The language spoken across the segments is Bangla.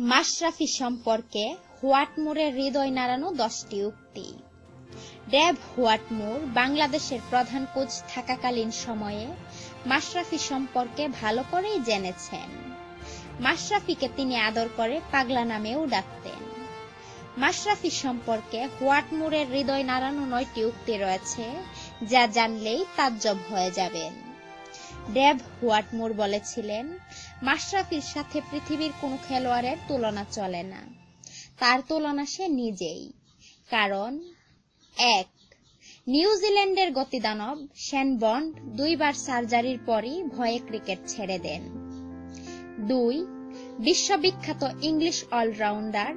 মাশরাফি সম্পর্কে হোয়াটমোরের হৃদয় নাড়ানো 10টি উক্তি। ডেভ হোয়াটমোর বাংলাদেশের প্রধান কোচ থাকাকালীন সময়ে মাশরাফি সম্পর্কে ভালো করেই জেনেছেন। মাশরাফিকে তিনি আদর করে পাগলা নামেও ডাকতেন। মাশরাফি সম্পর্কে হোয়াটমোরের হৃদয় নাড়ানো 9টি উক্তি রয়েছে, যা জানলেই তাজ্জব হয়ে যাবেন। ডেভ হোয়াটমোর বলেছিলেন, মাশরাফির সাথে পৃথিবীর কোনো খেলোয়াড়ের তুলনা চলে না, তার তুলনা সে নিজেই। কারণ 1. নিউজিল্যান্ডের গতিদানব শেন বন্ড 2 বার সার্জারির পরই ভয়ে ক্রিকেট ছেড়ে দেন। 2. বিশ্ববিখ্যাত ইংলিশ অলরাউন্ডার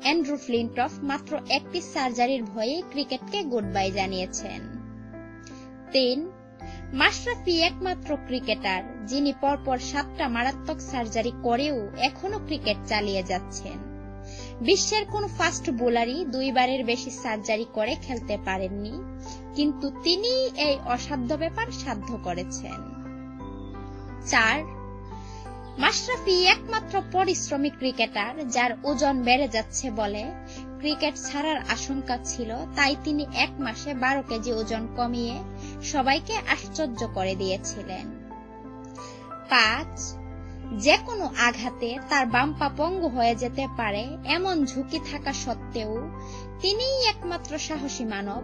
অ্যান্ড্রু ফ্লিনটফ মাত্র একটি সার্জারির ভয়ে ক্রিকেটকে গুড বাই জানিয়েছেন। 3. মাশরাফি একমাত্র ক্রিকেটার যিনি পরপর 7টা মারাত্মক সার্জারি করেও এখনো ক্রিকেট চালিয়ে যাচ্ছেন। বিশ্বের কোন ফাস্ট বোলারই 2 বারের বেশি সার্জারি করে খেলতে পারেননি, কিন্তু তিনি এই অসাধ্য ব্যাপার সাধ্য করেছেন। 4. মাশরাফি একমাত্র পরিশ্রমী ক্রিকেটার যার ওজন বেড়ে যাচ্ছে বলে ক্রিকেট ছাড়ার আশঙ্কা ছিল, তাই তিনি 1 মাসে 12 কেজি ওজন কমিয়ে সবাইকে আশ্চর্য করে দিয়েছিলেন। 5. যে কোনো আঘাতে তার বাম পা পঙ্গু হয়ে যেতে পারে এমন ঝুঁকি থাকা সত্ত্বেও তিনিই একমাত্র সাহসী মানব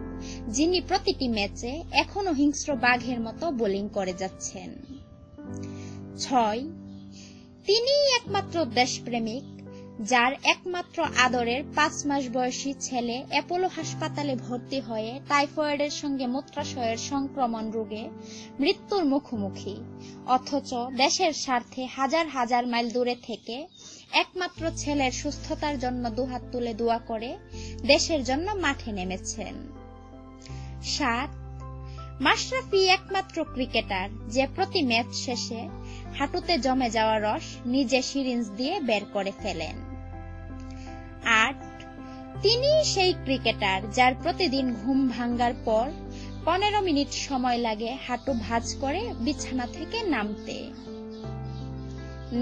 যিনি প্রতিটি ম্যাচে এখনো হিংস্র বাঘের মতো বোলিং করে যাচ্ছেন। 6. তিনিই একমাত্র দেশপ্রেমিক যার একমাত্র আদরের 5 মাস বয়সী ছেলে অ্যাপোলো হাসপাতালে ভর্তি হয়ে টাইফয়েডের সঙ্গে মূত্রাশয়ের সংক্রমণ রোগে মৃত্যুর মুখোমুখি, অথচ দেশের স্বার্থে হাজার হাজার মাইল দূরে থেকে একমাত্র ছেলের সুস্থতার জন্য দুহাত তুলে দোয়া করে দেশের জন্য মাঠে নেমেছেন। 7. মাশরাফি একমাত্র ক্রিকেটার যে প্রতি ম্যাচ শেষে হাঁটুতে জমে যাওয়া রস নিজে সিরিঞ্জ দিয়ে বের করে ফেলেন। 8. তিনি সেই ক্রিকেটার যার প্রতিদিন ঘুম ভাঙ্গার পর 15 মিনিট সময় লাগে হাঁটু ভাঁজ করে বিছানা থেকে নামতে।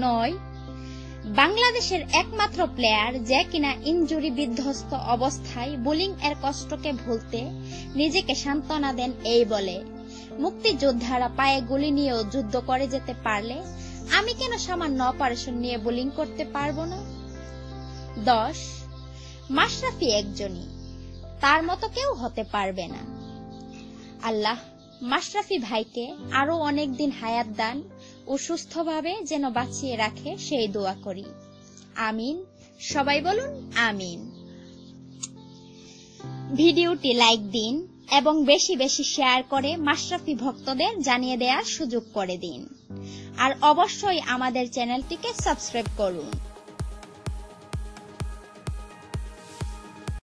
9. বাংলাদেশের একমাত্র প্লেয়ার যে কিনা ইনজুরি বিধ্বস্ত অবস্থায় বোলিং এর কষ্টকে ভুলতে নিজেকে সান্ত্বনা দেন এই বলে, মুক্তিযোদ্ধারা পায়ে গুলি নিয়েও যুদ্ধ করে যেতে পারলে আমি কেন সামান্য অপারেশন নিয়ে বোলিং করতে পারবো না। 10. মাশরাফি একজনই, তার মতো কেউ হতে পারবে না। আল্লাহ মাশরাফি ভাইকে আরো অনেক দিন হায়াত দান ও সুস্থভাবে যেন বাঁচিয়ে রাখে সেই দোয়া করি। আমিন। সবাই বলুন আমিন। ভিডিওটি লাইক দিন এবং বেশি বেশি শেয়ার করে মাশরাফি ভক্তদের জানিয়ে দেওয়ার সুযোগ করে দিন। আর অবশ্যই আমাদের চ্যানেলটিকে সাবস্ক্রাইব করুন।